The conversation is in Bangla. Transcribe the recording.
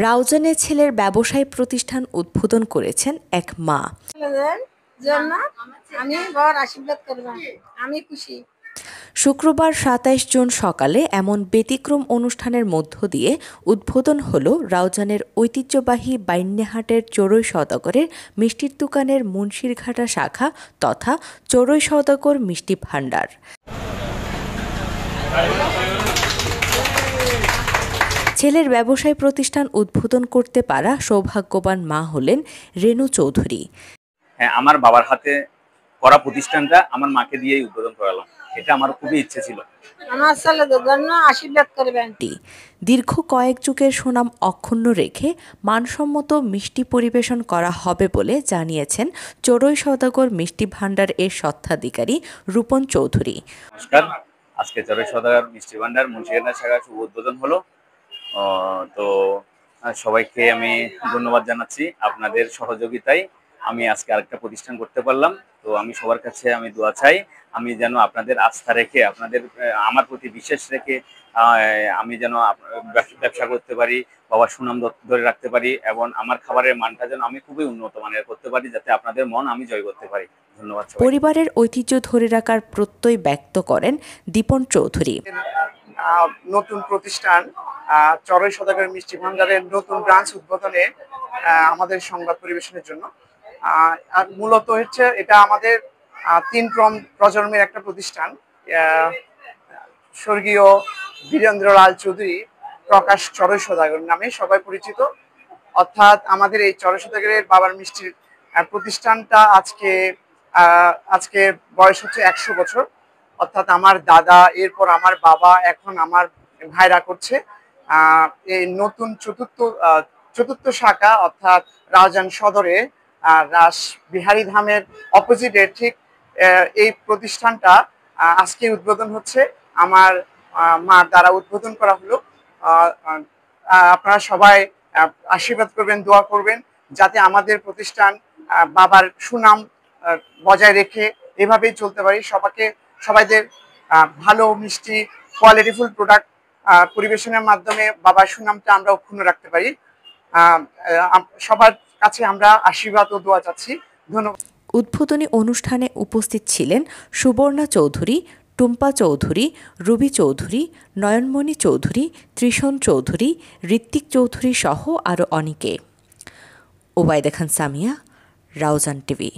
রাউজানে ছেলের ব্যবসায়ী প্রতিষ্ঠান উদ্বোধন করেছেন এক মা। আমি খুশি। শুক্রবার ২৭ জুন সকালে এমন ব্যতিক্রম অনুষ্ঠানের মধ্য দিয়ে উদ্বোধন হলো রাউজানের ঐতিহ্যবাহী বাইন্যহাটের চড়ুই সওদাগরের মিষ্টির দোকানের মুন্সিরঘাটা শাখা তথা চড়ুই সওদাগর মিষ্টি ভাণ্ডার। ছেলের ব্যবসায়ী প্রতিষ্ঠান উদ্বোধন করতে পারা সৌভাগ্যবান মা হলেন রেনু চৌধুরী। হ্যাঁ, আমার বাবার হাতে করা প্রতিষ্ঠানটা আমার মাকে দিয়েই উদ্বোধন করালাম। এটা আমার খুবই ইচ্ছে ছিল। আমার ছেলেদের জন্য আশীর্বাদ করবেন। দীর্ঘ কয়েক যুগের সুনাম অক্ষুণ্ণ রেখে মানসম্মত মিষ্টি পরিবেশন করা হবে বলে জানিয়েছেন চড়ুই সওদাগর মিষ্টি ভাণ্ডার এর স্বত্বাধিকারী রূপন চৌধুরী। নমস্কার, আজকে চড়ুই সওদাগর মিষ্টি ভাণ্ডার মুন্সিরঘাটা শাখার শুভ উদ্বোধন হলো। তো সবাইকে আমি ধন্যবাদ জানাচ্ছি। আপনাদের সহযোগিতায় আমি আজকে আরেকটা প্রতিষ্ঠান করতে পারলাম। তো আমি সবার কাছে আমি দোয়া চাই, আমি যেন আপনাদের আস্থা রেখে, আপনাদের আমার প্রতি বিশ্বাস রেখে আমি যেন ব্যবসা করতে পারি, বাবার সুনাম ধরে রাখতে পারি এবং আমার খাবারের মানটা যেন আমি খুবই উন্নত মানের করতে পারি, যাতে আপনাদের মন আমি জয় করতে পারি। ধন্যবাদ। পরিবারের ঐতিহ্য ধরে রাখার প্রত্যয় ব্যক্ত করেন দীপন চৌধুরী। নতুন প্রতিষ্ঠান চড়ুই সওদাগর মিষ্টি ভাণ্ডারের নতুন ব্রাঞ্চ উদ্বোধনে আমাদের সংবাদ পরিবেশনের জন্য মূলত হচ্ছে এটা আমাদের 3 প্রজন্মের একটা প্রতিষ্ঠান। স্বর্গীয় বীরেন্দ্র লাল চৌধুরী প্রকাশ চড়ুই সওদাগর নামে সবাই পরিচিত। অর্থাৎ আমাদের এই চড়ুই সওদাগরের বাবার মিষ্টির প্রতিষ্ঠানটা আজকে বয়স হচ্ছে 100 বছর। অর্থাৎ আমার দাদা, এরপর আমার বাবা, এখন আমার ভাইরা করছে। এই নতুন চতুর্থ শাখা অর্থাৎ রাউজান সদরে রাসবিহারী ধামের অপোজিটে ঠিক এই প্রতিষ্ঠানটা আজকে উদ্বোধন হচ্ছে। আমার মার দ্বারা উদ্বোধন করা হলো। আপনারা সবাই আশীর্বাদ করবেন, দোয়া করবেন, যাতে আমাদের প্রতিষ্ঠান বাবার সুনাম বজায় রেখে এভাবেই চলতে পারি। সবাইদের ভালো মিষ্টি কোয়ালিটিফুল প্রোডাক্ট পরিবেশনের মাধ্যমে বাবার সুনামটা আমরা অক্ষুণ্ণ রাখতে পারি। সবার কাছে আমরা আশীর্বাদ ও দোয়া চাচ্ছি। ধন্যবাদ। উদ্বোধনী অনুষ্ঠানে উপস্থিত ছিলেন সুবর্ণা চৌধুরী, টুম্পা চৌধুরী, রুবি চৌধুরী, নয়নমণি চৌধুরী, ত্রিশন চৌধুরী, ঋত্বিক চৌধুরী সহ আরও অনেকে। ওবায়দা খান সামিয়া, রাউজান টিভি।